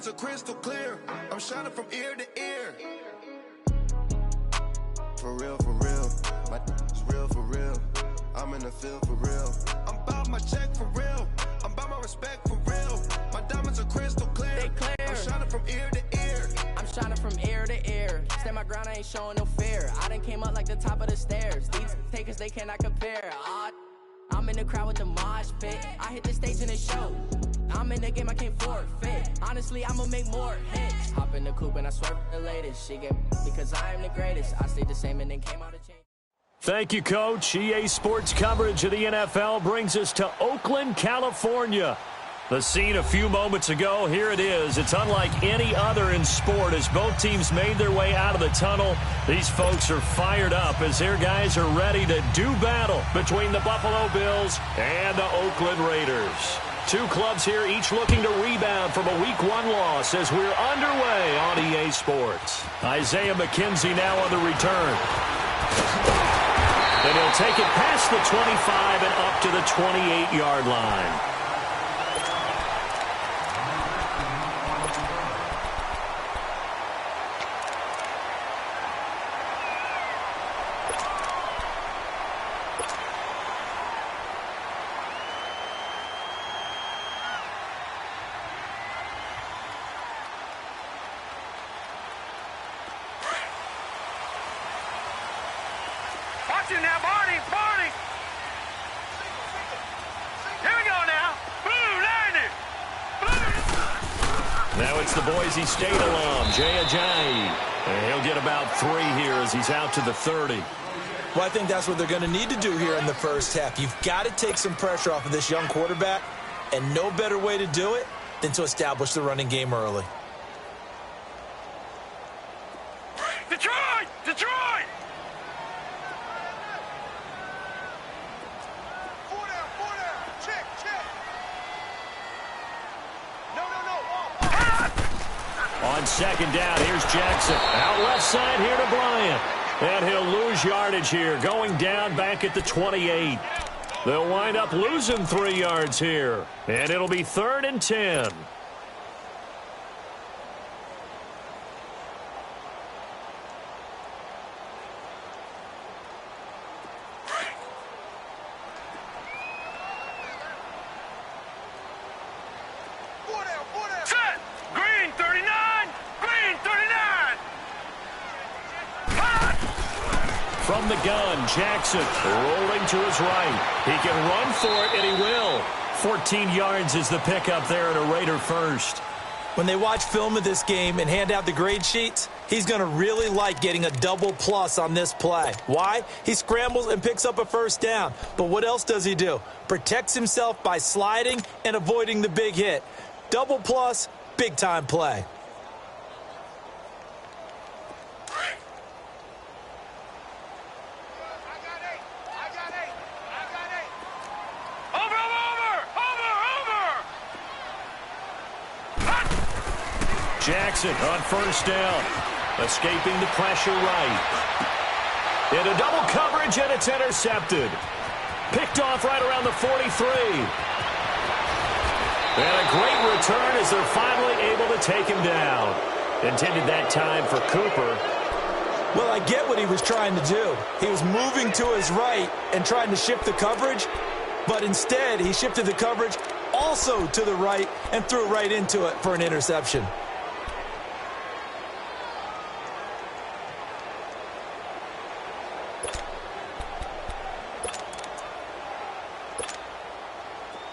diamonds are crystal clear. I'm shining from ear to ear. For real, my is real for real. I'm in the field for real. I'm about my check for real. I'm about my respect for real. My diamonds are crystal clear. They clear. I'm shining from ear to ear. I'm shining from ear to ear. Stand my ground, I ain't showing no fear. I done came up like the top of the stairs. These takers, they cannot compare. I'm in the crowd with the mosh pit. I hit the stage and it show. I'm in the game, I can't forfeit. Honestly, I'ma make more hits. Hop in the coupe and I swerve the latest. She get because I am the greatest. I stayed the same and then came out of change. Thank you, Coach. EA Sports coverage of the NFL brings us to Oakland, California. The scene a few moments ago, here it is. It's unlike any other in sport as both teams made their way out of the tunnel. These folks are fired up as their guys are ready to do battle between the Buffalo Bills and the Oakland Raiders. Two clubs here, each looking to rebound from a Week 1 loss as we're underway on EA Sports. Isaiah McKenzie now on the return. And he'll take it past the 25 and up to the 28-yard line. Now, Barney! Here we go now. Boom, landed. Boom. Now it's the Boise State alum, Jay Ajayi. And he'll get about 3 here as he's out to the 30. Well, I think that's what they're going to need to do here in the first half. You've got to take some pressure off of this young quarterback, and no better way to do it than to establish the running game early. Detroit! Detroit! On second down, here's Jackson. Out left side here to Bryant. And he'll lose yardage here, going down back at the 28. They'll wind up losing 3 yards here. And it'll be 3rd and 10. From the gun, Jackson rolling to his right. He can run for it, and he will. 14 yards is the pickup there at a Raider first. When they watch film of this game and hand out the grade sheets, he's going to really like getting a double plus on this play. Why? He scrambles and picks up a first down. But what else does he do? Protects himself by sliding and avoiding the big hit. Double plus, big-time play. Jackson on first down, escaping the pressure right. Into double coverage, and it's intercepted. Picked off right around the 43. And a great return as they're finally able to take him down. Intended that time for Cooper. Well, I get what he was trying to do. He was moving to his right and trying to shift the coverage, but instead he shifted the coverage also to the right and threw right into it for an interception.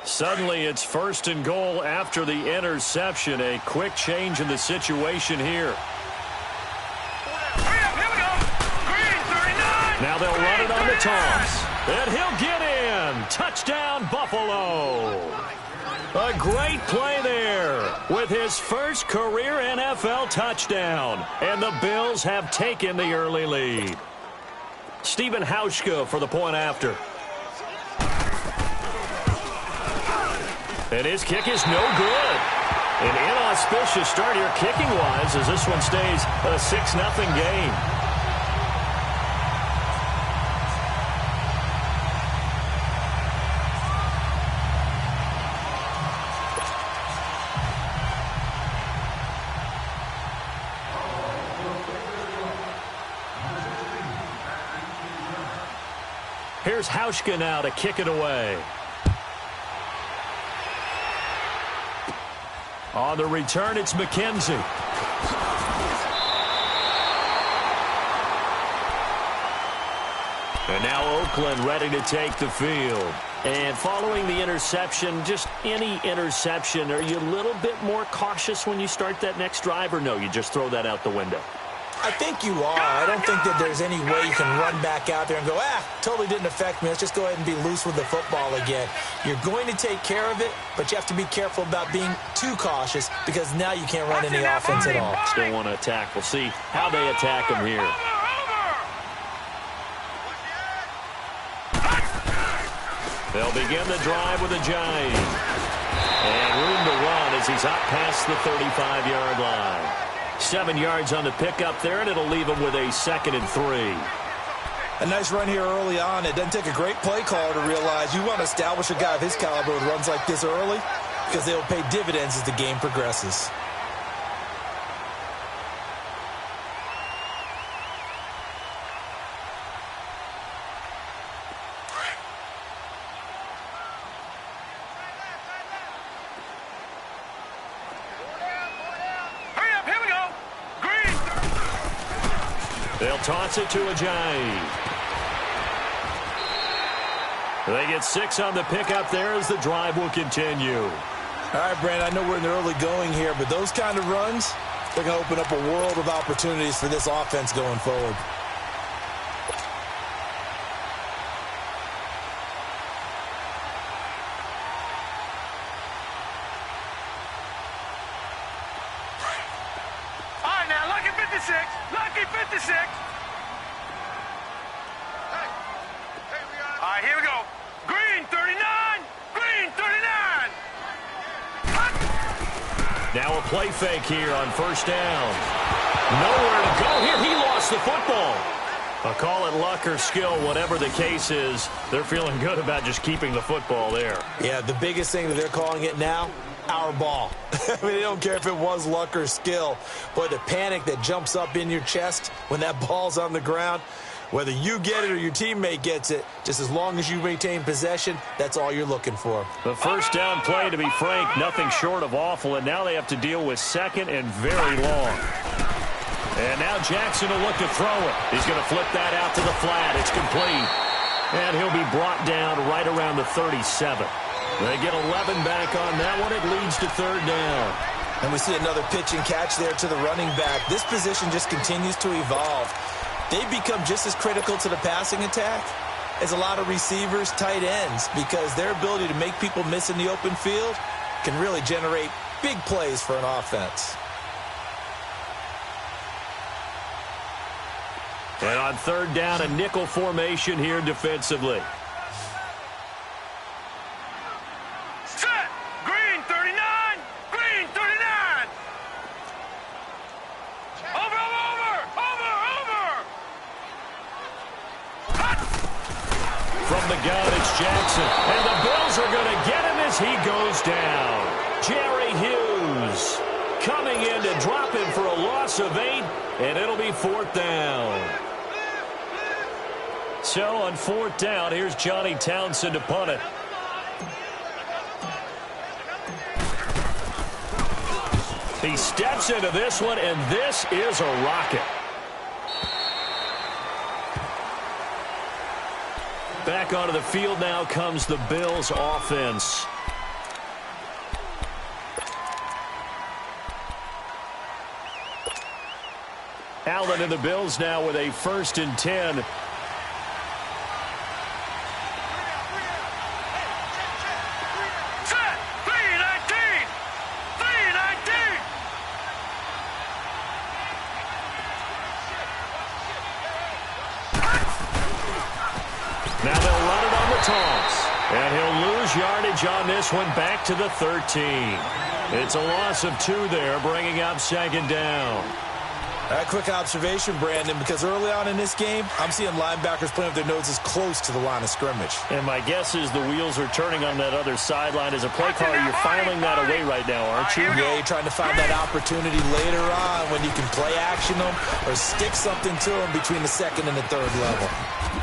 Suddenly, it's 1st and goal after the interception. A quick change in the situation here. Now they'll run it on the toss. And he'll get in. Touchdown, Buffalo. A great play there with his first career NFL touchdown. And the Bills have taken the early lead. Stephen Hauschka for the point after. And his kick is no good. An inauspicious start here kicking-wise as this one stays a 6-0 game. Here's Hauschka now to kick it away. On the return, it's McKenzie. And now Oakland ready to take the field. And following the interception, just any interception, are you a little bit more cautious when you start that next drive, or no, you just throw that out the window? I think you are. I don't think that there's any way you can run back out there and go, totally didn't affect me. Let's just go ahead and be loose with the football again. You're going to take care of it, but you have to be careful about being too cautious because now you can't run any offense at all. Still want to attack. We'll see how they attack him here. They'll begin the drive with a jive. And room to run as he's up past the 35-yard line. 7 yards on the pickup there, and it'll leave him with a 2nd and 3. A nice run here early on. It doesn't take a great play caller to realize you want to establish a guy of his caliber with runs like this early because they will pay dividends as the game progresses. They'll toss it to Ajayi. They get 6 on the pickup there as the drive will continue. All right, Brandon, I know we're in the early going here, but those kind of runs, they're going to open up a world of opportunities for this offense going forward. All right, now, lucky 56. Lucky 56. All right, here we go. Green 39. Green 39. Now a play fake here on first down. Nowhere to go here. He lost the football. I'll call it luck or skill, whatever the case is. They're feeling good about just keeping the football there. Yeah, the biggest thing that they're calling it now, our ball. I mean, they don't care if it was luck or skill. Boy, the panic that jumps up in your chest when that ball's on the ground, whether you get it or your teammate gets it, just as long as you maintain possession, that's all you're looking for. The first down play, to be frank, nothing short of awful, and now they have to deal with 2nd and very long. And now Jackson will look to throw it. He's going to flip that out to the flat. It's complete. And he'll be brought down right around the 37. They get 11 back on that one. It leads to 3rd down. And we see another pitch and catch there to the running back. This position just continues to evolve. They've become just as critical to the passing attack as a lot of receivers, tight ends, because their ability to make people miss in the open field can really generate big plays for an offense. And on 3rd down, a nickel formation here defensively. Set. Green 39. Green 39. Over. From the gun, it's Jackson. And the Bills are going to get him as he goes down. Jerry Hughes coming in to drop him for a loss of 8, and it'll be 4th down. So on 4th down, here's Johnny Townsend to punt it. He steps into this one, and this is a rocket. Back onto the field now comes the Bills offense. Allen and the Bills now with a 1st and 10. Now they'll run it on the toss. And he'll lose yardage on this one back to the 13. It's a loss of 2 there, bringing up 2nd down. A quick observation, Brandon, because early on in this game, I'm seeing linebackers playing with their noses close to the line of scrimmage. And my guess is the wheels are turning on that other sideline. As a play caller, you're filing that away right now, aren't you? Yeah, you're trying to find that opportunity later on when you can play action them or stick something to them between the second and the third level.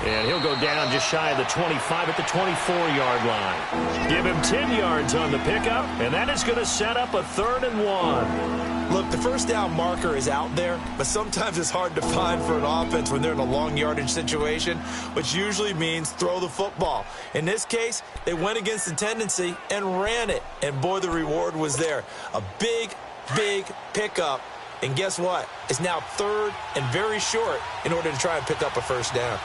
And he'll go down just shy of the 25 at the 24-yard line. Give him 10 yards on the pickup, and that is going to set up a 3rd and 1. Look, the first down marker is out there, but sometimes it's hard to find for an offense when they're in a long yardage situation, which usually means throw the football. In this case, they went against the tendency and ran it, and boy, the reward was there. A big, big pickup, and guess what? It's now 3rd and very short in order to try and pick up a first down.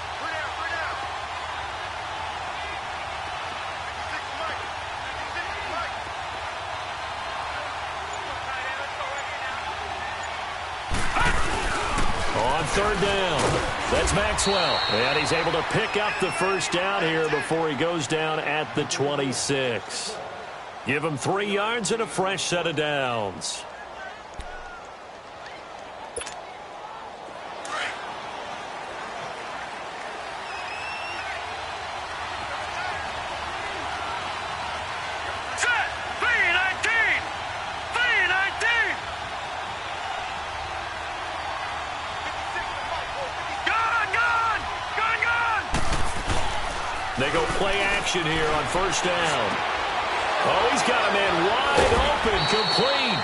On 3rd down, that's Maxwell. And he's able to pick up the first down here before he goes down at the 26. Give him 3 yards and a fresh set of downs. They go play action here on first down. Oh, he's got a man wide open, complete.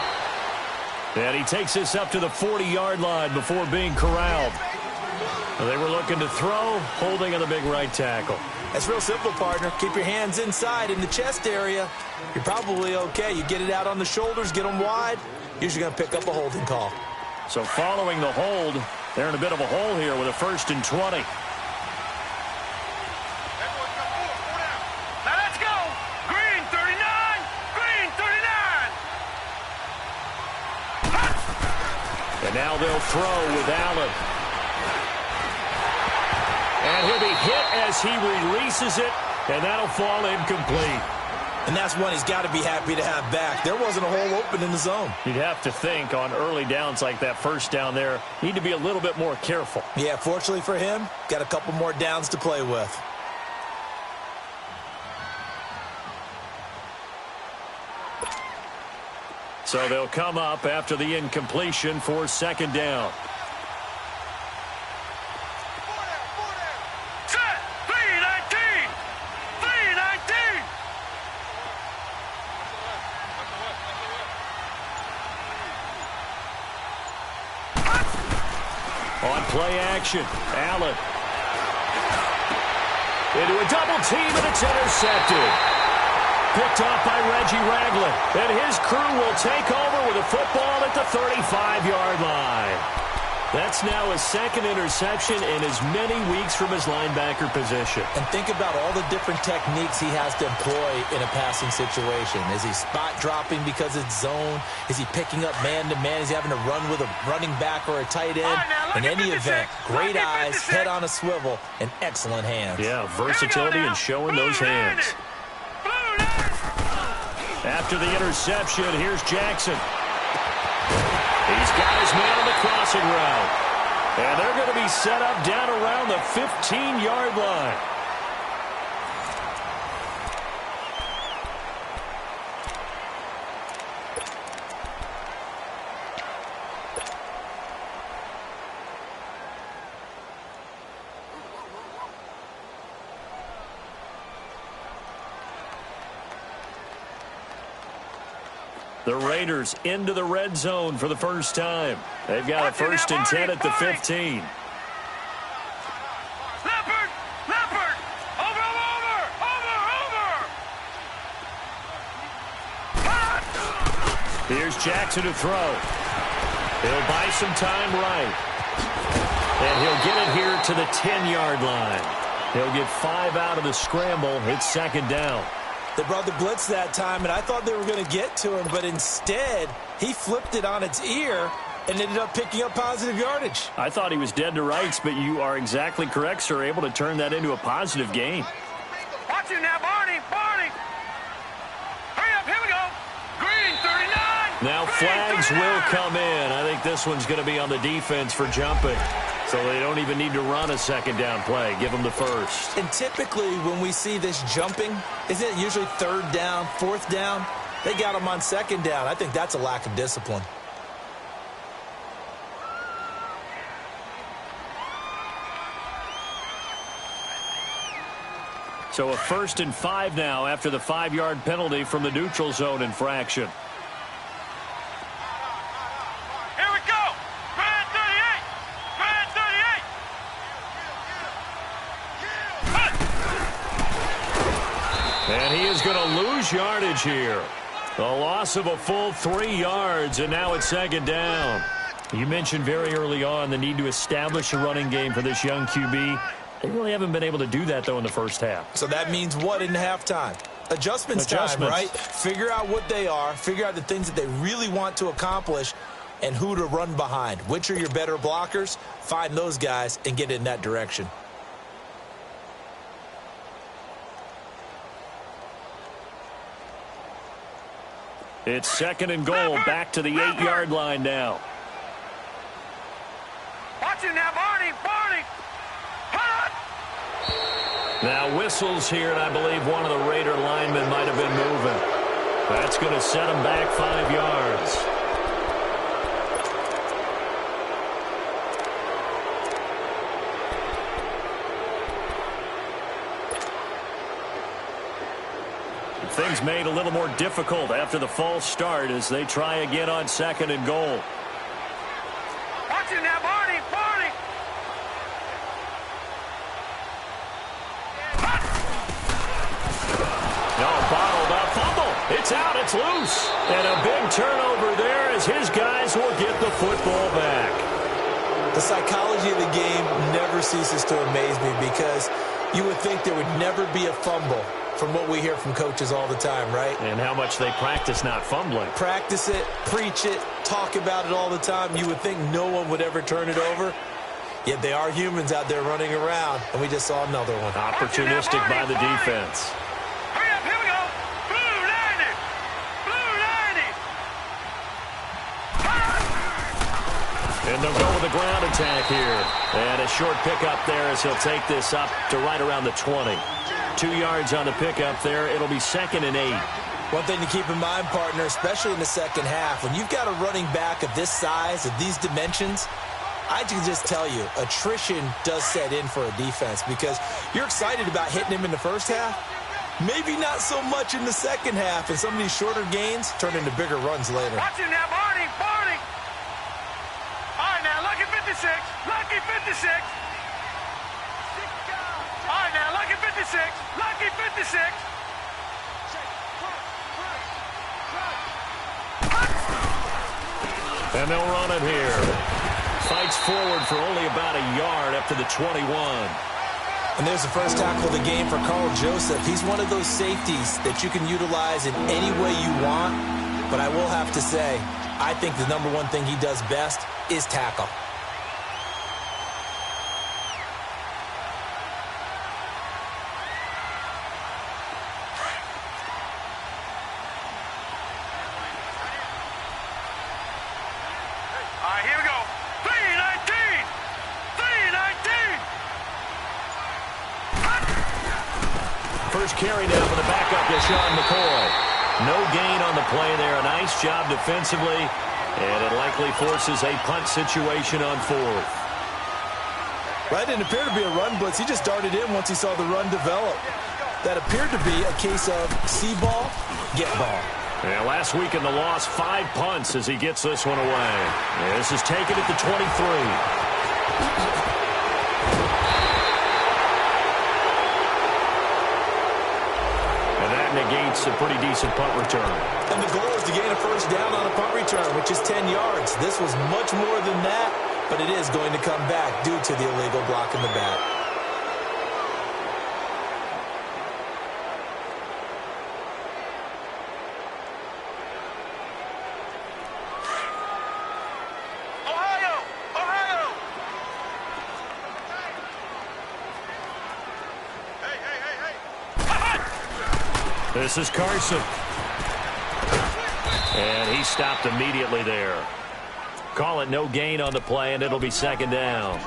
And he takes this up to the 40-yard line before being corralled. They were looking to throw, holding on the big right tackle. That's real simple, partner. Keep your hands inside in the chest area. You're probably okay. You get it out on the shoulders, get them wide. Usually going to pick up a holding call. So following the hold, they're in a bit of a hole here with a 1st and 20. And now they'll throw with Allen. And he'll be hit as he releases it, and that'll fall incomplete. And that's one he's got to be happy to have back. There wasn't a hole open in the zone. You'd have to think on early downs like that first down there, need to be a little bit more careful. Yeah, fortunately for him, got a couple more downs to play with. So they'll come up after the incompletion for 2nd down. Set! 319! 319! On play action, Allen. Into a double team, and it's intercepted. Picked off by Reggie Ragland. And his crew will take over with a football at the 35-yard line. That's now his 2nd interception in as many weeks from his linebacker position. And think about all the different techniques he has to employ in a passing situation. Is he spot dropping because it's zone? Is he picking up man-to-man? Is he having to run with a running back or a tight end? In any event, great eyes, head on a swivel, and excellent hands. Yeah, versatility and showing those hands. After the interception, here's Jackson. He's got his man on the crossing route. And they're going to be set up down around the 15-yard line. The Raiders into the red zone for the first time. They've got a 1st and 10 at the 15. Leopard! Leopard! Over! Here's Jackson to throw. He'll buy some time right. And he'll get it here to the 10-yard line. He'll get 5 out of the scramble. It's 2nd down. They brought the blitz that time, and I thought they were going to get to him, but instead, he flipped it on its ear and ended up picking up positive yardage. I thought he was dead to rights, but you are exactly correct, sir, able to turn that into a positive gain. Watch him now, Barney! Barney! Hurry up, here we go! Green, 39! Now flags will come in. I think this one's going to be on the defense for jumping. So they don't even need to run a second down play. Give them the first. And typically when we see this jumping, isn't it usually third down, fourth down? They got them on second down. I think that's a lack of discipline. So a 1st and 5 now after the 5-yard penalty from the neutral zone infraction. Here we go. Brad 38. Brad 38. And he is going to lose yardage here. A loss of a full 3 yards, and now it's second down. You mentioned very early on the need to establish a running game for this young QB. They really haven't been able to do that, though, in the first half. So that means what in halftime? Adjustments time, right? Figure out what they are, figure out the things that they really want to accomplish, and who to run behind. Which are your better blockers? Find those guys and get in that direction. It's 2nd and goal, back to the 8-yard line now. Watch it now, Barney. Barney. Now whistles here, and I believe one of the Raider linemen might have been moving. That's going to set him back 5 yards. Things made a little more difficult after the false start as they try again on 2nd and goal. Watch it now, Barney. Barney. No, bottled up fumble. It's out. It's loose. And a big turnover there as his guys will get the football back. The psychology of the game never ceases to amaze me because you would think there would never be a fumble from what we hear from coaches all the time, right? And how much they practice not fumbling. Practice it, preach it, talk about it all the time. You would think no one would ever turn it over. Yet they are humans out there running around, and we just saw another one. Opportunistic by the defense. Hurry up, here we go. Blue 90. Blue 90. And they'll go with a ground attack here. And a short pickup there as he'll take this up to right around the 20. 2 yards on the pickup there. It'll be 2nd and 8. One thing to keep in mind, partner, especially in the second half, when you've got a running back of this size, of these dimensions, I can just tell you, attrition does set in for a defense because you're excited about hitting him in the first half. Maybe not so much in the second half, and some of these shorter gains turn into bigger runs later. Watch it now, Barney. Barney. All right, now, lucky 56. Lucky 56. All right, now, lucky 56. Lucky 56. And they'll run it here. Fights forward for only about a yard up to the 21. And there's the first tackle of the game for Carl Joseph. He's one of those safeties that you can utilize in any way you want. But I will have to say, I think the number one thing he does best is tackle. Carry down for the backup, Deshaun McCoy. No gain on the play there. A nice job defensively, and it likely forces a punt situation on 4th. Right, didn't appear to be a run blitz. He just darted in once he saw the run develop. That appeared to be a case of see ball, get ball. Yeah, last week in the loss, 5 punts as he gets this one away. This is taken at the 23. Negates a pretty decent punt return. And the goal is to gain a first down on a punt return, which is 10 yards. This was much more than that, but it is going to come back due to the illegal block in the back. This is Carson. And he stopped immediately there. Call it no gain on the play, and it'll be second down.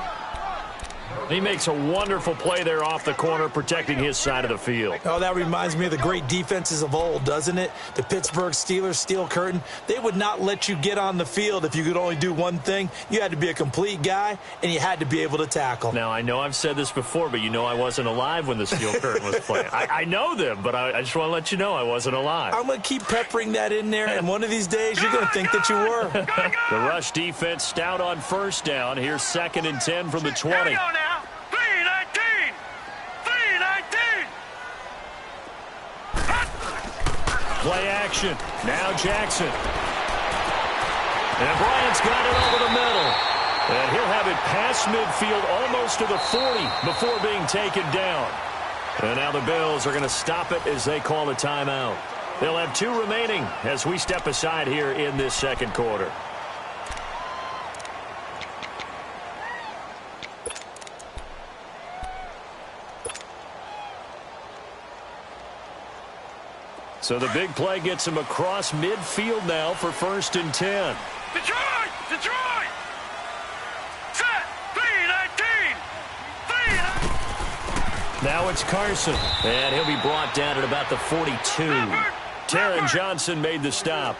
He makes a wonderful play there off the corner, protecting his side of the field. Oh, that reminds me of the great defenses of old, doesn't it? The Pittsburgh Steelers, Steel Curtain, they would not let you get on the field if you could only do one thing. You had to be a complete guy, and you had to be able to tackle. Now, I know I've said this before, but you know I wasn't alive when the Steel Curtain was playing. I know them, but I just want to let you know I wasn't alive. I'm going to keep peppering that in there, and one of these days you're going to think that you were. The rush defense stout on first down. Here's 2nd and 10 from the 20. Here we go now. 3-19. 3-19. Play action. Now Jackson. And Bryant's got it over the middle. And he'll have it past midfield almost to the 40 before being taken down. And now the Bills are going to stop it as they call a timeout. They'll have 2 remaining as we step aside here in this second quarter. So the big play gets him across midfield now for 1st and 10. Detroit! Detroit! Set! 3-19. 3-19. Now it's Carson, and he'll be brought down at about the 42. Taron Johnson made the stop.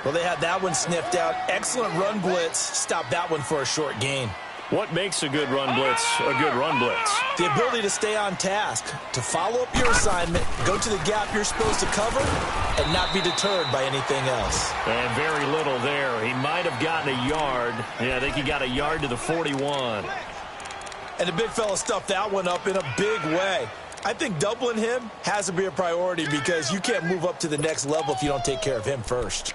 Well, they had that one sniffed out. Excellent run blitz. Stopped that one for a short gain. What makes a good run blitz a good run blitz? The ability to stay on task, to follow up your assignment, go to the gap you're supposed to cover, and not be deterred by anything else. And very little there. He might have gotten a yard. Yeah, I think he got a yard to the 41. And the big fella stuffed that one up in a big way. I think doubling him has to be a priority because you can't move up to the next level if you don't take care of him first.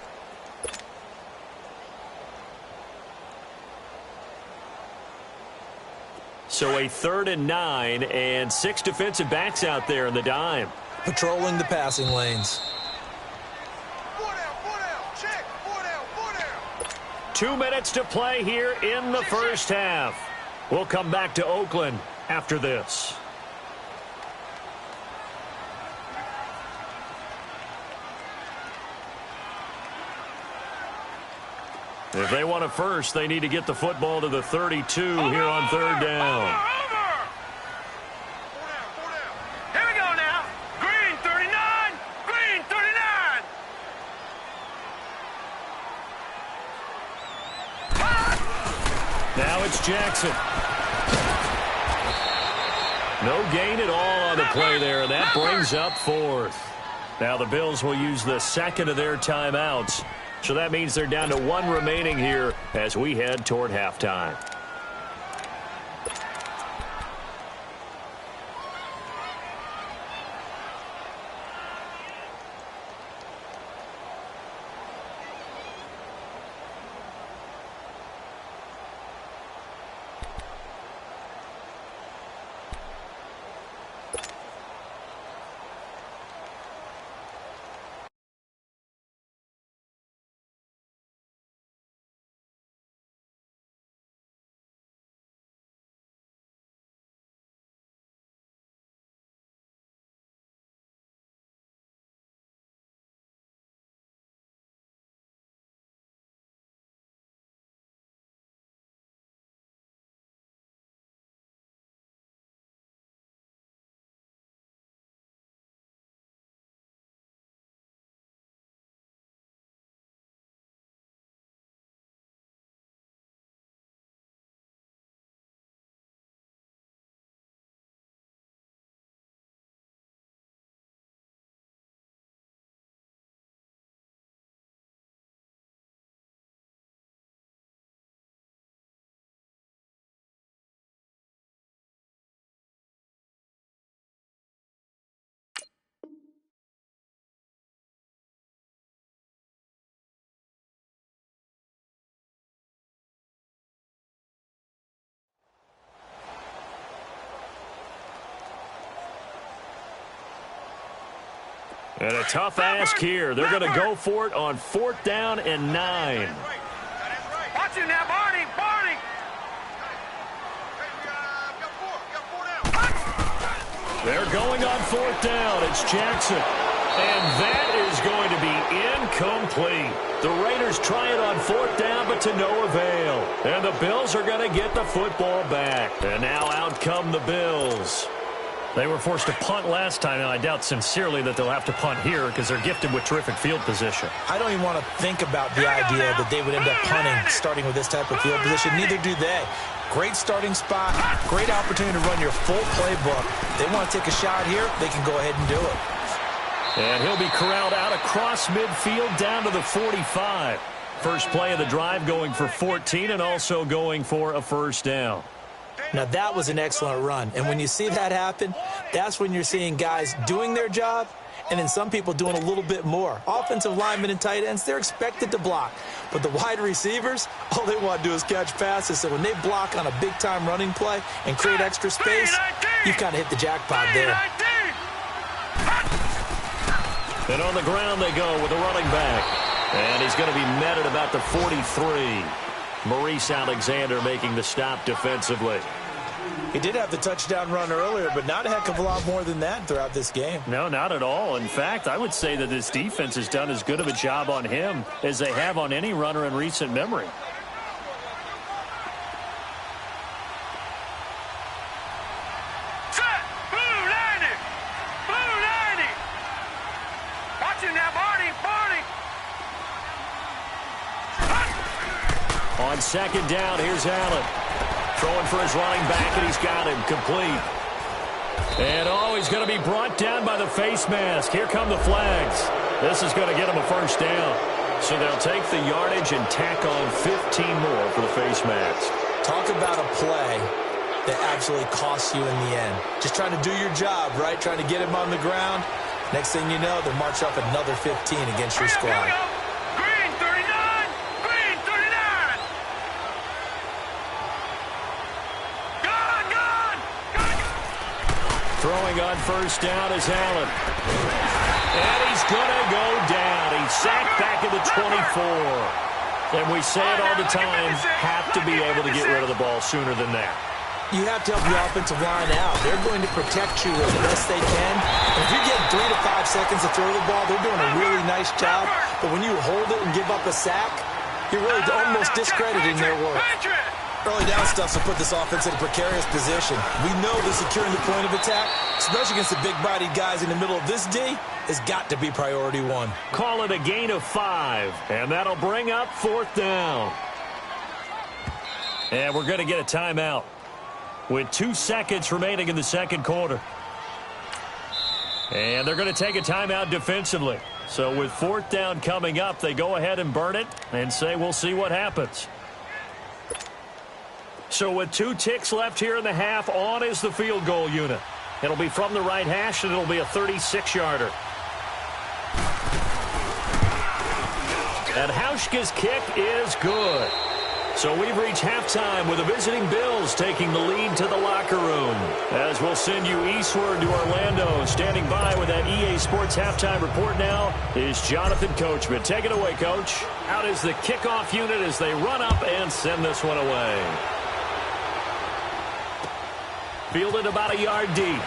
So a 3rd and 9 and 6 defensive backs out there in the dime. Patrolling the passing lanes. 4 down, check, 4 down. 2 minutes to play here in the first half. We'll come back to Oakland after this. If they want a first, they need to get the football to the 32 here on 3rd down. Over. 4 down. Here we go now. Green 39. Green 39. Now it's Jackson. No gain at all on the play there. That brings up 4th. Now the Bills will use the 2nd of their timeouts. So that means they're down to 1 remaining here as we head toward halftime. And a tough ask here. They're going to go for it on 4th down and 9. Watch it now, Barney. Barney. They're going on 4th down. It's Jackson. And that is going to be incomplete. The Raiders try it on 4th down, but to no avail. And the Bills are going to get the football back. And now out come the Bills. They were forced to punt last time, and I doubt sincerely that they'll have to punt here because they're gifted with terrific field position. I don't even want to think about the idea that they would end up punting starting with this type of field position. Neither do they. Great starting spot, great opportunity to run your full playbook. They want to take a shot here, they can go ahead and do it. And he'll be corralled out across midfield down to the 45. First play of the drive going for 14 and also going for a first down. Now, that was an excellent run. And when you see that happen, that's when you're seeing guys doing their job and then some people doing a little bit more. Offensive linemen and tight ends, they're expected to block. But the wide receivers, all they want to do is catch passes. So when they block on a big-time running play and create extra space, you've kind of hit the jackpot there. And on the ground they go with the running back. And he's going to be met at about the 43. Maurice Alexander making the stop defensively. He did have the touchdown run earlier, but not a heck of a lot more than that throughout this game. No, not at all. In fact, I would say that this defense has done as good of a job on him as they have on any runner in recent memory. Set! Blue 90! Blue 90! Watch it now, Barney! Barney! On 2nd down, here's Allen. Throwing for his running back, and he's got him complete. And, he's going to be brought down by the face mask. Here come the flags. This is going to get him a first down. So they'll take the yardage and tack on 15 more for the face mask. Talk about a play that actually costs you in the end. Just trying to do your job, right? Trying to get him on the ground. Next thing you know, they'll march up another 15 against your squad. Green 39! Green 39! Gone! Throwing on first down is Allen. And he's going to go down. He's sacked back at the 24. And we say it all the time, have to be able to get rid of the ball sooner than that. You have to help the offensive line out. They're going to protect you as best they can. And if you get 3 to 5 seconds to throw the ball, they're doing a really nice job. But when you hold it and give up a sack, you're really almost discrediting their work. Early down stuff to put this offense in a precarious position. We know that securing the point of attack, especially against the big-bodied guys in the middle of this D, has got to be priority one. Call it a gain of 5, and that'll bring up 4th down. And we're going to get a timeout with 2 seconds remaining in the second quarter. And they're going to take a timeout defensively. So with 4th down coming up, they go ahead and burn it and say we'll see what happens. So with 2 ticks left here in the half, on is the field goal unit. It'll be from the right hash, and it'll be a 36-yarder. And Hauschka's kick is good. So we've reached halftime with the visiting Bills taking the lead to the locker room. As we'll send you eastward to Orlando. Standing by with that EA Sports halftime report now is Jonathan Coachman. Take it away, Coach. Out is the kickoff unit as they run up and send this one away. Fielded about a yard deep.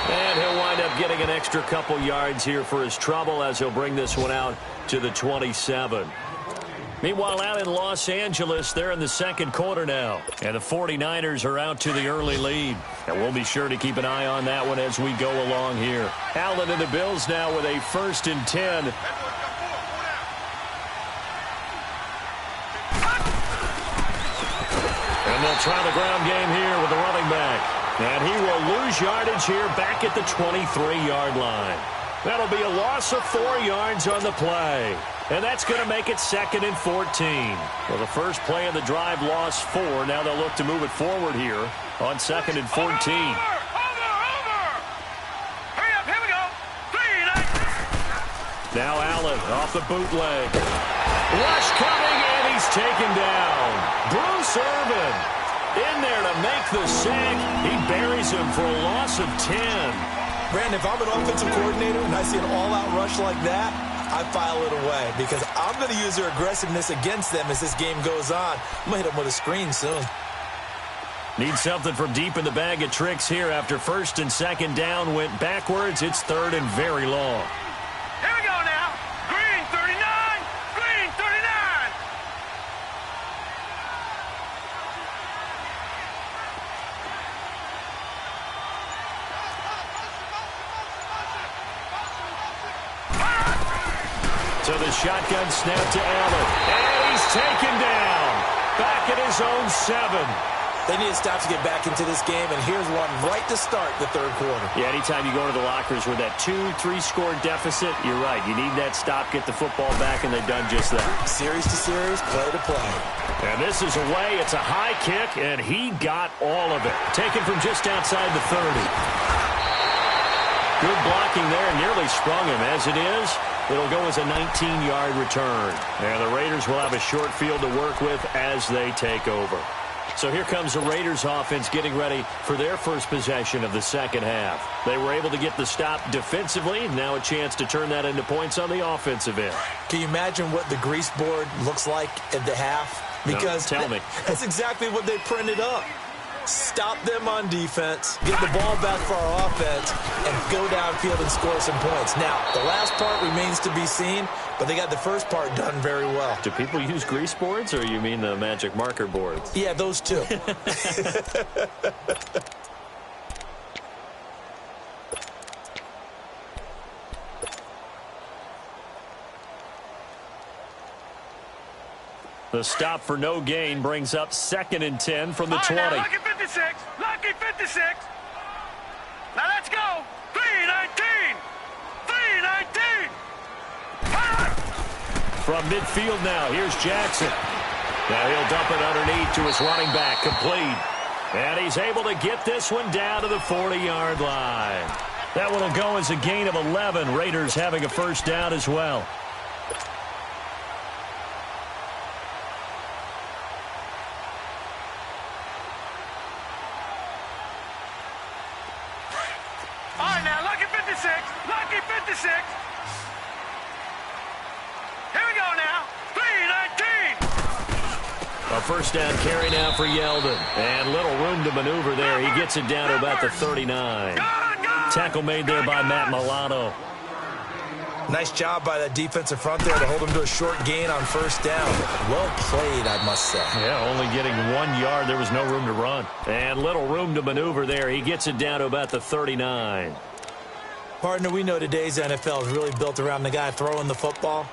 And he'll wind up getting an extra couple yards here for his trouble as he'll bring this one out to the 27. Meanwhile, out in Los Angeles, they're in the second quarter now. And the 49ers are out to the early lead. And we'll be sure to keep an eye on that one as we go along here. Allen and the Bills now with a 1st and 10. And they'll try the ground game here with the running back. And he will lose yardage here back at the 23-yard line. That'll be a loss of 4 yards on the play. And that's going to make it 2nd and 14. Well, the first play of the drive lost 4. Now they'll look to move it forward here on 2nd and 14. Over! Hurry up, here we go. 3, 9. Now Allen off the bootleg. Rush coming, and he's taken down. Bruce Irvin in there to make the sack. He buries him for a loss of 10. Brandon, if I'm an offensive coordinator and I see an all-out rush like that, I file it away because I'm going to use their aggressiveness against them as this game goes on. I'm going to hit them with a screen soon. Need something from deep in the bag of tricks here after 1st and 2nd down went backwards. It's 3rd and very long. shotgun snap to Allen. And he's taken down. Back at his own 7. They need to stop to get back into this game, and here's one right to start the third quarter. Yeah, anytime you go to the lockers with that 2-3 score deficit, you're right. You need that stop, get the football back, and they've done just that. Series to series, play to play. And this is away. It's a high kick, and he got all of it. Taken from just outside the 30. Good blocking there, nearly sprung him. As it is, it'll go as a 19-yard return. And the Raiders will have a short field to work with as they take over. So here comes the Raiders offense getting ready for their first possession of the second half. They were able to get the stop defensively. Now a chance to turn that into points on the offensive end. Can you imagine what the grease board looks like at the half? Because no, tell me. That's exactly what they printed up. Stop them on defense, get the ball back for our offense, and go downfield and score some points. Now, the last part remains to be seen, but they got the first part done very well. Do people use grease boards, or you mean the magic marker boards? Yeah, those two. The stop for no gain brings up 2nd and 10 from the 20. Now, lucky 56. Lucky 56. Now let's go. 3-19. 3-19. From midfield now, here's Jackson. Now he'll dump it underneath to his running back, complete. And he's able to get this one down to the 40-yard line. That one will go as a gain of 11. Raiders having a first down as well. All right, now, lucky 56. Lucky 56. Here we go now. 3-19. A first down carry now for Yeldon. And little room to maneuver there. He gets it down to about the 39. Tackle made there by Matt Milano. Nice job by that defensive front there to hold him to a short gain on first down. Well played, I must say. Yeah, only getting 1 yard. There was no room to run. And little room to maneuver there. He gets it down to about the 39. Partner, we know today's NFL is really built around the guy throwing the football.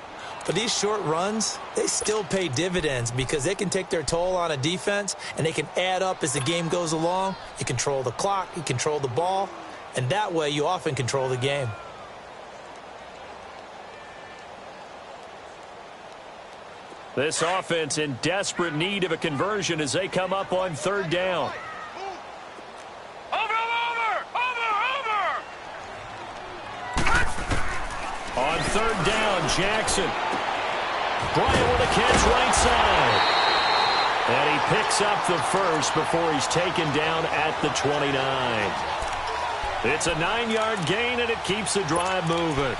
But these short runs, they still pay dividends because they can take their toll on a defense, and they can add up as the game goes along. You control the clock, you control the ball, and that way you often control the game. This offense in desperate need of a conversion as they come up on third down. Over. On third down, Jackson. Bryant with a catch right side. And he picks up the first before he's taken down at the 29. It's a 9-yard gain, and it keeps the drive moving.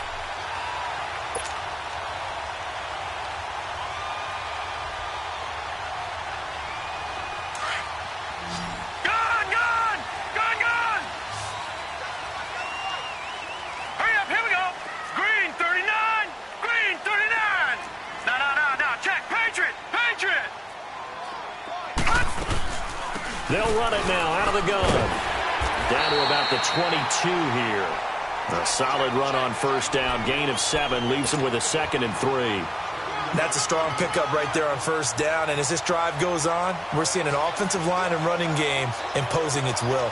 They'll run it now out of the gun. Down to about the 22 here. A solid run on first down. Gain of 7 leaves them with a 2nd and 3. That's a strong pickup right there on first down. And as this drive goes on, we're seeing an offensive line and running game imposing its will.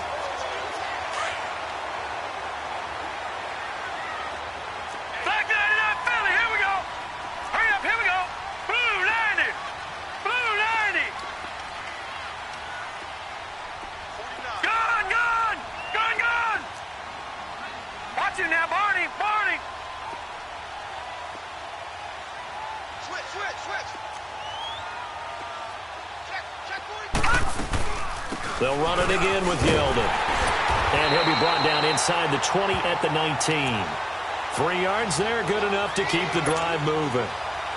They'll run it again with Yeldon. And he'll be brought down inside the 20 at the 19. 3 yards there, good enough to keep the drive moving.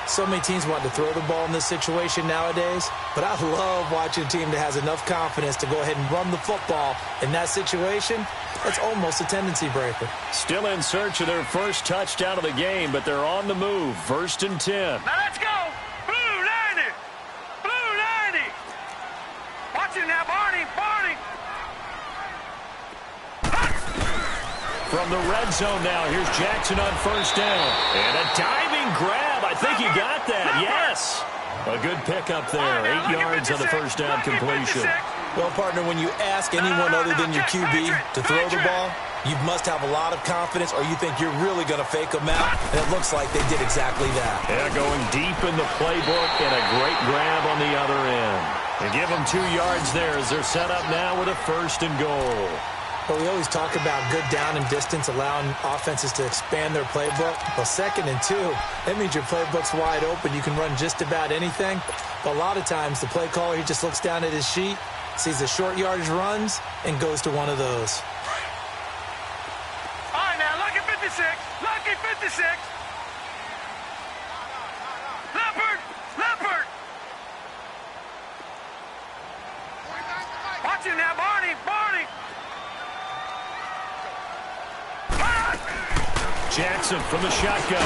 So many teams want to throw the ball in this situation nowadays, but I love watching a team that has enough confidence to go ahead and run the football. In that situation, that's almost a tendency breaker. Still in search of their first touchdown of the game, but they're on the move. 1st and 10. Now let's go. Blue 90. Blue 90. Watch it now, Barney. From the red zone now, here's Jackson on first down. And a diving grab. I think he got that. Yes. A good pickup there. 8 yards on the first down completion. Well, partner, when you ask anyone other than your QB to throw the ball, you must have a lot of confidence or you think you're really going to fake them out. And it looks like they did exactly that. Yeah, going deep in the playbook and a great grab on the other end. And give them 2 yards there as they're set up now with a 1st and goal. Well, we always talk about good down and distance, allowing offenses to expand their playbook. Well, 2nd and 2, that means your playbook's wide open. You can run just about anything. But a lot of times, the play caller, he just looks down at his sheet, sees the short yardage runs, and goes to one of those. All right, now, lucky 56. Lucky 56. Leopard. Leopard. Watch it now, Barney. Barney. Jackson from the shotgun.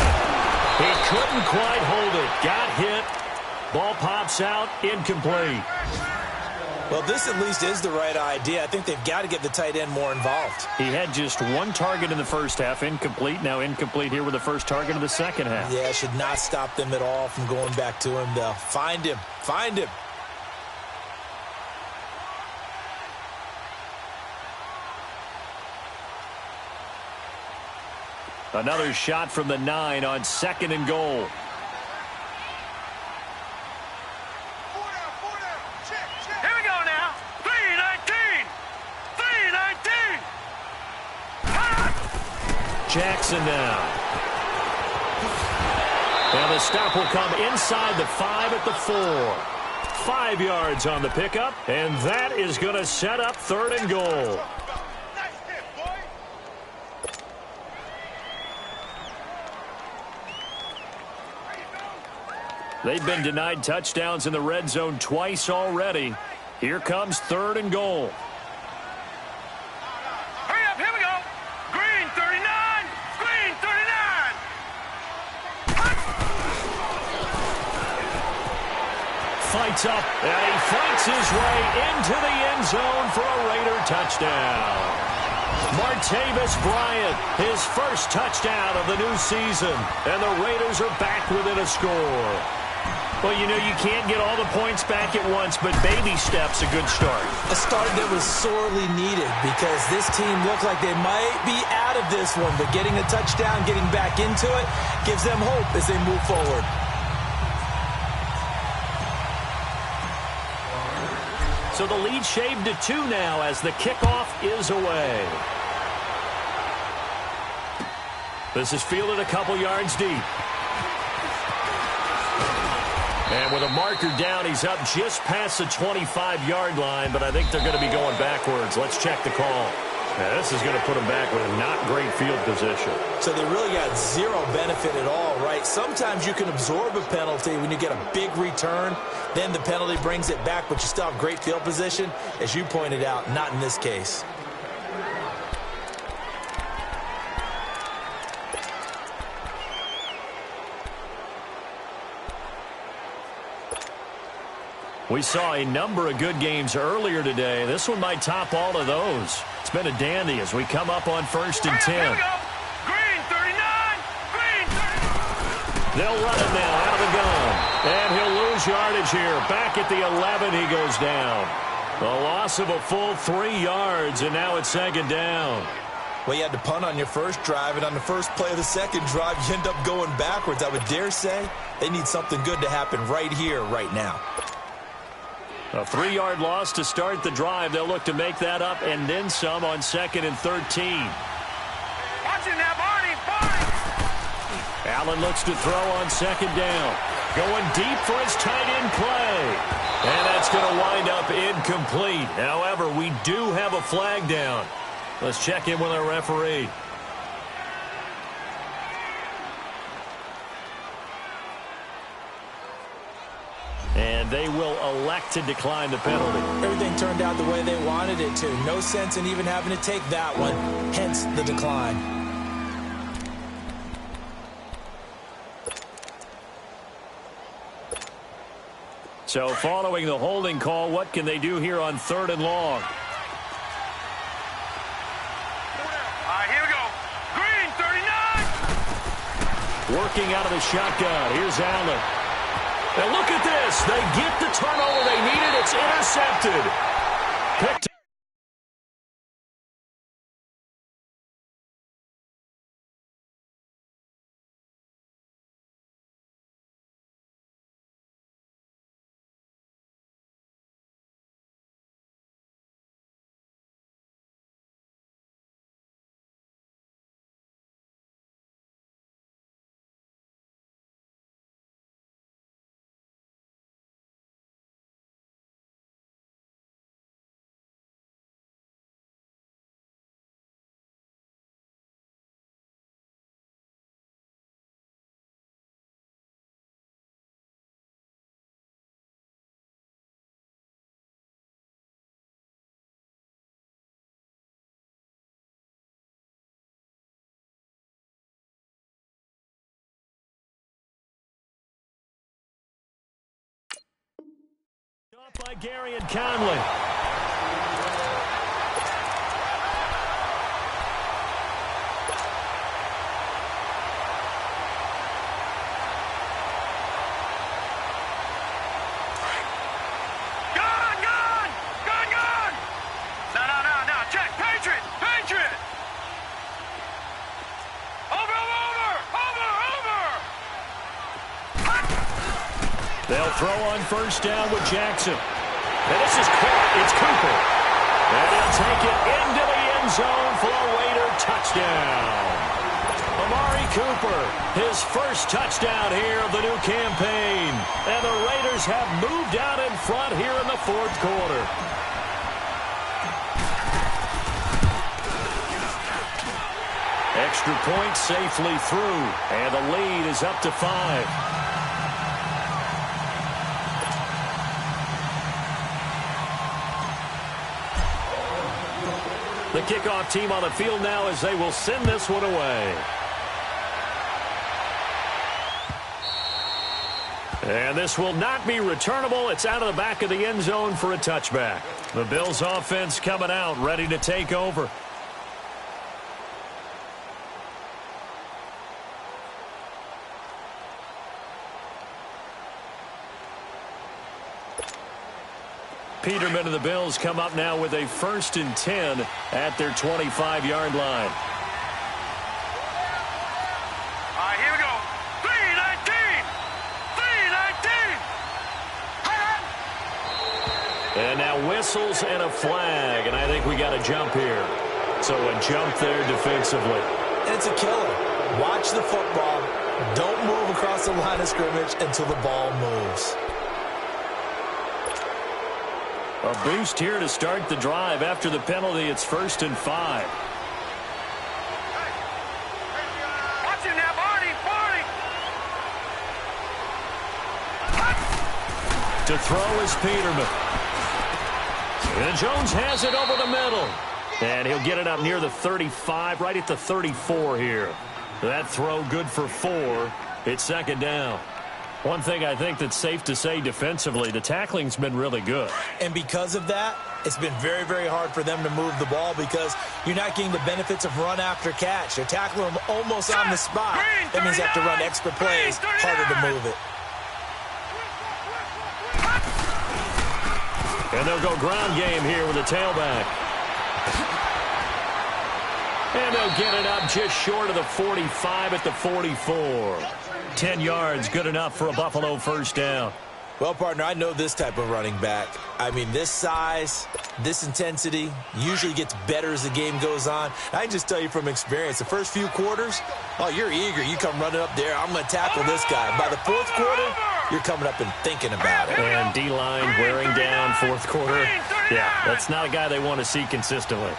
He couldn't quite hold it. Got hit. Ball pops out. Incomplete. Well, this at least is the right idea. I think they've got to get the tight end more involved. He had just 1 target in the first half. Incomplete. Now incomplete here with the first target of the second half. Yeah, should not stop them at all from going back to him, though. Find him. Find him. Another shot from the 9 on 2nd and goal. Here we go now. 3-19. 3-19. Jackson now. And the stop will come inside the 5 at the 4. 5 yards on the pickup, and that is going to set up 3rd and goal. They've been denied touchdowns in the red zone twice already. Here comes 3rd and goal. Hurry up, here we go. Green 39. Green 39. Fights up, and he fights his way into the end zone for a Raider touchdown. Martavis Bryant, his first touchdown of the new season, and the Raiders are back within a score. Well, you know, you can't get all the points back at once, but baby steps a good start. A start that was sorely needed because this team looked like they might be out of this one, but getting a touchdown, getting back into it, gives them hope as they move forward. So the lead shaved to 2 now as the kickoff is away. This is fielded a couple yards deep. And with a marker down, he's up just past the 25-yard line, but I think they're going to be going backwards. Let's check the call. Now, this is going to put them back with not great field position. So they really got zero benefit at all, right? Sometimes you can absorb a penalty when you get a big return. Then the penalty brings it back, but you still have great field position. As you pointed out, not in this case. We saw a number of good games earlier today. This one might top all of those. It's been a dandy as we come up on 1st and 10. Here we go. Green 39. Green 39. They'll run it now out of the gun. And he'll lose yardage here. Back at the 11, he goes down. A loss of a full 3 yards, and now it's 2nd down. Well, you had to punt on your first drive, and on the first play of the second drive, you end up going backwards. I would dare say they need something good to happen right here, right now. A 3-yard loss to start the drive. They'll look to make that up and then some on 2nd and 13. Watch it now, Barney. Barney. Allen looks to throw on 2nd down. Going deep for his tight end play. And that's going to wind up incomplete. However, we do have a flag down. Let's check in with our referee. And they will elect to decline the penalty. Everything turned out the way they wanted it to. No sense in even having to take that one. Hence the decline. So following the holding call, what can they do here on 3rd and long? All right, here we go. Green 39. Working out of the shotgun. Here's Allen. And look at this. They get the turnover they needed. It's intercepted. Picked. By Gary and Conley. No. Check. Patriot. Over. They'll throw on first down with Jackson. And this is caught. It's Cooper. And he'll take it into the end zone for a Raider touchdown. Amari Cooper, his first touchdown here of the new campaign. And the Raiders have moved out in front here in the fourth quarter. Extra point safely through. And the lead is up to 5. The kickoff team on the field now as they will send this one away. And this will not be returnable. It's out of the back of the end zone for a touchback. The Bills offense coming out, ready to take over. Peterman and the Bills come up now with a 1st and 10 at their 25-yard line. All right, here we go. 3-19. And now whistles and a flag, and I think we got a jump here. So a jump there defensively. It's a killer. Watch the football. Don't move across the line of scrimmage until the ball moves. A boost here to start the drive. After the penalty, it's 1st and 5. Watch him now, Barney. To throw is Peterman. And Jones has it over the middle. And he'll get it up near the 35, right at the 34 here. That throw good for 4. It's 2nd down. One thing I think that's safe to say defensively, the tackling's been really good. And because of that, it's been very, very hard for them to move the ball because you're not getting the benefits of run after catch. They're tackling them almost on the spot. That means they have to run extra plays, harder to move it. And they'll go ground game here with a tailback. And they'll get it up just short of the 45 at the 44. 10 yards, good enough for a Buffalo 1st down. Well, partner, I know this type of running back. I mean, this size, this intensity usually gets better as the game goes on. I can just tell you from experience, the first few quarters, oh, you're eager. You come running up there, I'm going to tackle this guy. By the 4th quarter, you're coming up and thinking about it. And D-line wearing down 4th quarter. Yeah, that's not a guy they want to see consistently.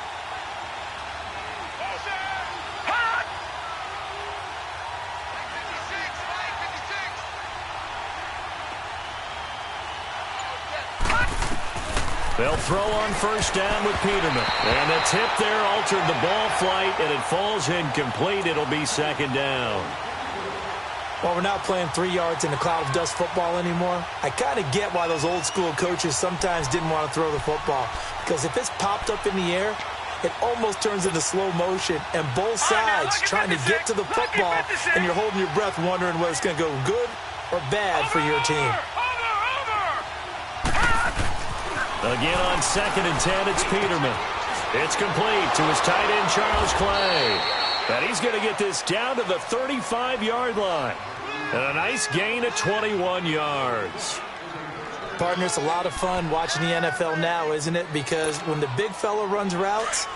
They'll throw on 1st down with Peterman. And the tip there altered the ball flight, and it falls incomplete. It'll be 2nd down. Well, we're not playing 3 yards in a cloud of dust football anymore. I kind of get why those old school coaches sometimes didn't want to throw the football. Because if it's popped up in the air, it almost turns into slow motion, and both sides trying to get to the football, and you're holding your breath wondering whether it's going to go good or bad for your team. Again on 2nd and 10, it's Peterman. It's complete to his tight end, Charles Clay. And he's going to get this down to the 35-yard line. And a nice gain of 21 yards. Partner, it's a lot of fun watching the NFL now, isn't it? Because when the big fella runs routes,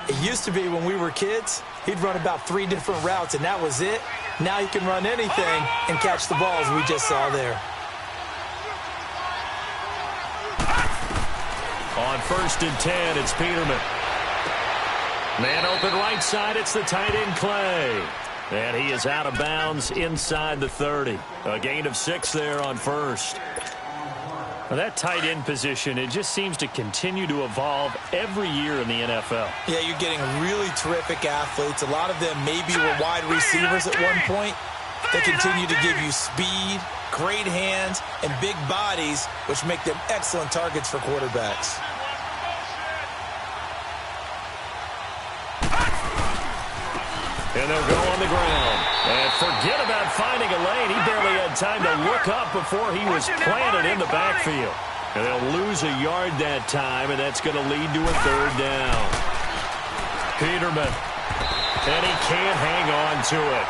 it used to be when we were kids, he'd run about 3 different routes, and that was it. Now he can run anything and catch the balls we just saw there. On 1st and 10, it's Peterman. Man open right side, it's the tight end Clay. And he is out of bounds inside the 30. A gain of 6 there on 1st. Well, that tight end position, it just seems to continue to evolve every year in the NFL. Yeah, you're getting really terrific athletes. A lot of them maybe were wide receivers at one point. They continue to give you speed, great hands, and big bodies, which make them excellent targets for quarterbacks. And they'll go on the ground. And forget about finding a lane. He barely had time to look up before he was planted in the backfield. And they'll lose a yard that time, and that's going to lead to a 3rd down. Peterman. And he can't hang on to it.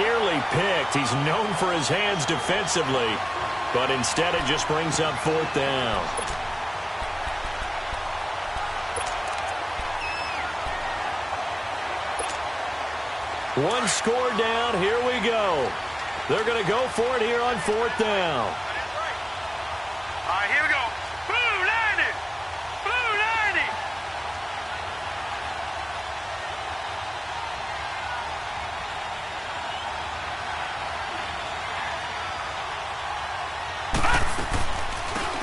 Nearly picked. He's known for his hands defensively. But instead it just brings up 4th down. One score down. Here we go. They're going to go for it here on 4th down. All right, here we go. Blue 90. Blue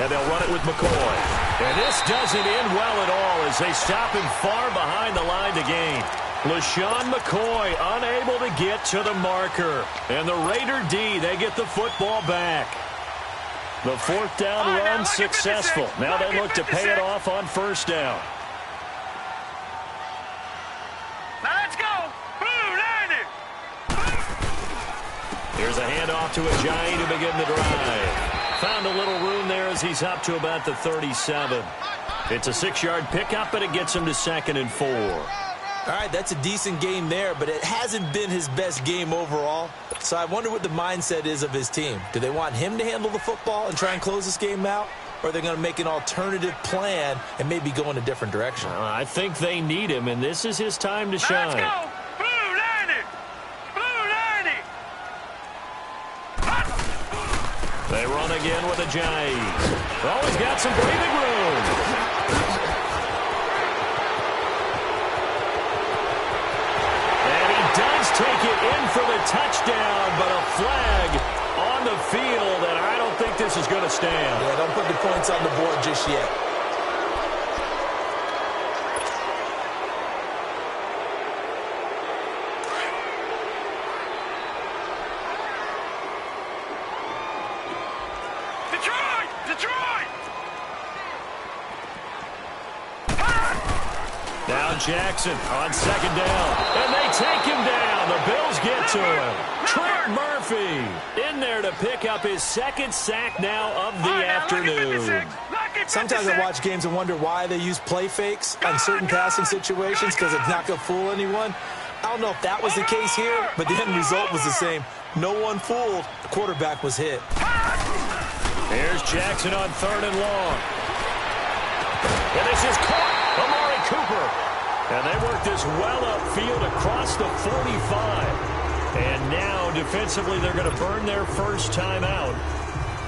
90. And they'll run it with McCoy. And this doesn't end well at all as they stop him far behind the line to gain. LaShawn McCoy unable to get to the marker. And the Raider D, they get the football back. The 4th down run successful. Now they look to pay it off on 1st down. Now let's go. Blue 90. Here's a handoff to Ajayi to begin the drive. Found a little room there as he's up to about the 37. It's a 6-yard pickup, and it gets him to 2nd and 4. All right, that's a decent game there, but it hasn't been his best game overall. So I wonder what the mindset is of his team. Do they want him to handle the football and try and close this game out? Or are they going to make an alternative plan and maybe go in a different direction? I think they need him, and this is his time to shine. Let's go. Blue 90. Blue 90. They run again with Ajayi. Oh, he's got some breathing room. Take it in for the touchdown, but a flag on the field, and I don't think this is going to stand. Yeah, don't put the points on the board just yet. Detroit! Detroit! Now Jackson on 2nd down, and they take him down. The Bills get to him. Trent Murphy in there to pick up his 2nd sack now of the afternoon. Sometimes I watch games and wonder why they use play fakes on certain passing situations because it's not going to fool anyone. I don't know if that was the case here, but the end result was the same. No one fooled. The quarterback was hit. Here's Jackson on 3rd and long. And this is caught. Amari Cooper. And they work this well upfield across the 45. And now, defensively, they're going to burn their first time out.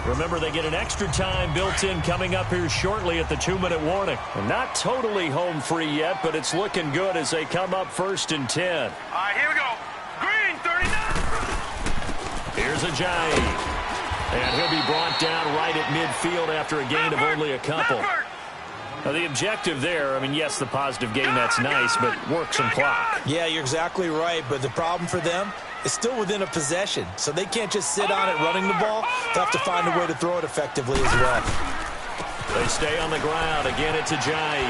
Remember, they get an extra time built in coming up here shortly at the 2-minute warning. And not totally home free yet, but it's looking good as they come up 1st and 10. All right, here we go. Green 39. Here's Ajayi. And he'll be brought down right at midfield after a gain of only a couple. Now, the objective there, I mean, yes, the positive gain, that's nice, but work some clock. Yeah, you're exactly right, but the problem for them is still within a possession, so they can't just sit on it running the ball. They have to find a way to throw it effectively as well. They stay on the ground. Again, it's Ajayi.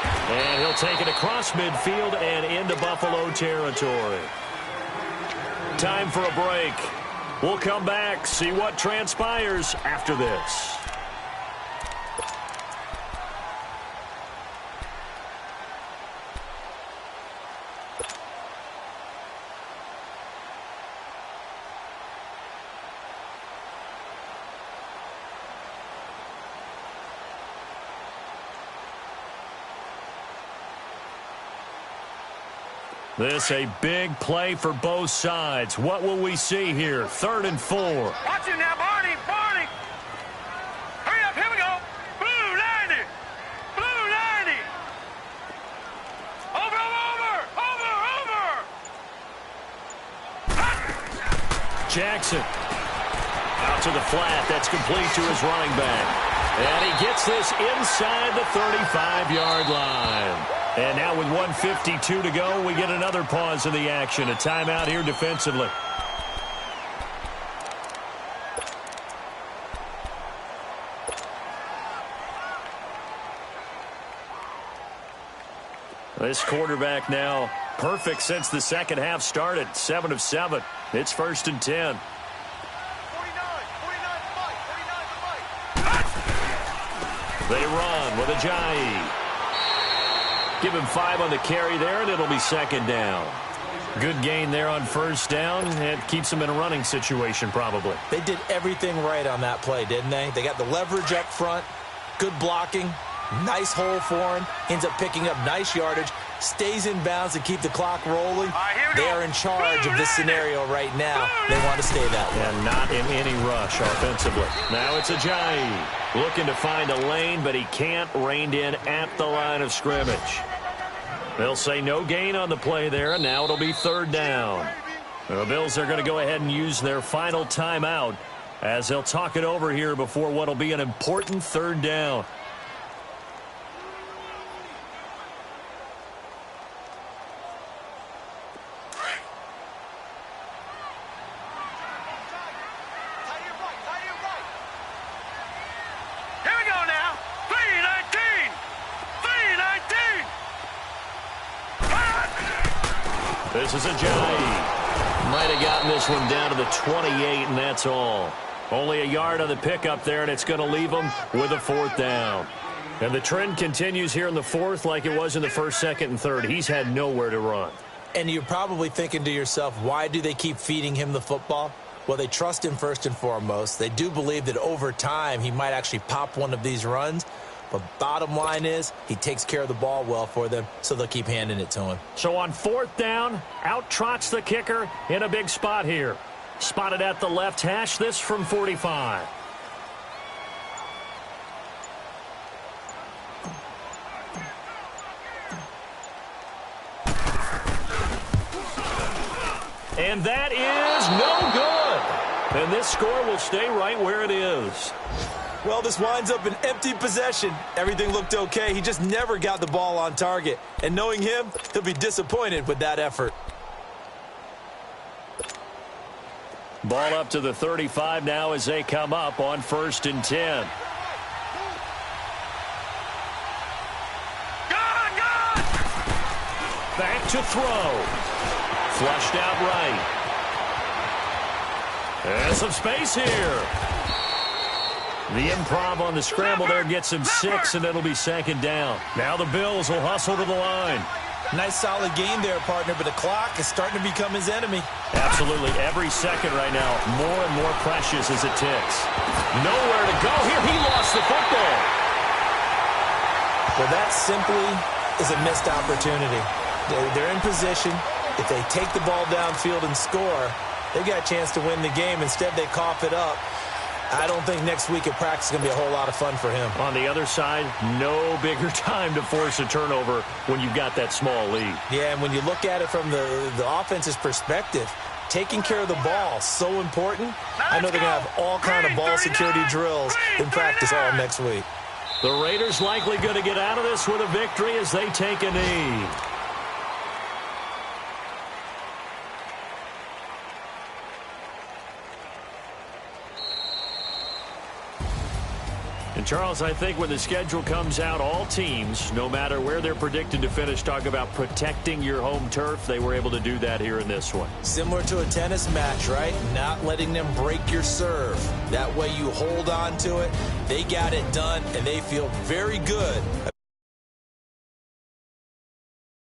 And he'll take it across midfield and into Buffalo territory. Time for a break. We'll come back, see what transpires after this. This a big play for both sides. What will we see here? 3rd and 4. Watch him now, Barney. Barney. Hurry up. Here we go. Blue 90. Blue 90. Over, over, over, over. Jackson. Out to the flat. That's complete to his running back. And he gets this inside the 35-yard line. And now with 1:52 to go, we get another pause in the action. A timeout here defensively. This quarterback now perfect since the second half started. 7 of 7. It's 1st and 10. 49 fight. They run with Ajayi. Give him 5 on the carry there, and it'll be 2nd down. Good gain there on 1st down. It keeps them in a running situation, probably. They did everything right on that play, didn't they? They got the leverage up front, good blocking, nice hole for him, ends up picking up nice yardage, stays in bounds to keep the clock rolling. They are in charge of this scenario right now. They want to stay that way. And not in any rush offensively. Now it's Ajayi looking to find a lane, but he can't, reined in at the line of scrimmage. They'll say no gain on the play there, and now it'll be 3rd down. The Bills are going to go ahead and use their final timeout as they'll talk it over here before what will be an important 3rd down. Here we go now. 319. 319. This is Ajayi. Might have gotten this one down to the 28, and that's all. Only a yard on the pickup there, and it's going to leave them with a 4th down. And the trend continues here in the 4th like it was in the 1st, 2nd, and 3rd. He's had nowhere to run. And you're probably thinking to yourself, why do they keep feeding him the football? Well, they trust him first and foremost. They do believe that over time he might actually pop one of these runs. But bottom line is he takes care of the ball well for them, so they'll keep handing it to him. So on 4th down, out trots the kicker in a big spot here. Spotted at the left hash, this from 45. And that is no good. And this score will stay right where it is. Well, this winds up an empty possession. Everything looked okay. He just never got the ball on target. And knowing him, he'll be disappointed with that effort. Ball up to the 35 now as they come up on 1st and 10. Back to throw. Flushed out right. There's some space here. The improv on the scramble there gets him 6, and it'll be 2nd down. Now the Bills will hustle to the line. Nice solid game there, partner, but the clock is starting to become his enemy. Absolutely. Every second right now, more and more precious as it ticks. Nowhere to go here. He lost the football. Well, that simply is a missed opportunity. They're in position. If they take the ball downfield and score, they've got a chance to win the game. Instead, they cough it up. I don't think next week at practice is going to be a whole lot of fun for him. On the other side, no bigger time to force a turnover when you've got that small lead. Yeah, and when you look at it from the offense's perspective, taking care of the ball, so important. I know they're going to have all kind of ball security drills in practice all next week. The Raiders likely going to get out of this with a victory as they take a knee. And, Charles, I think when the schedule comes out, all teams, no matter where they're predicted to finish, talk about protecting your home turf. They were able to do that here in this one. Similar to a tennis match, right? Not letting them break your serve. That way you hold on to it. They got it done, and they feel very good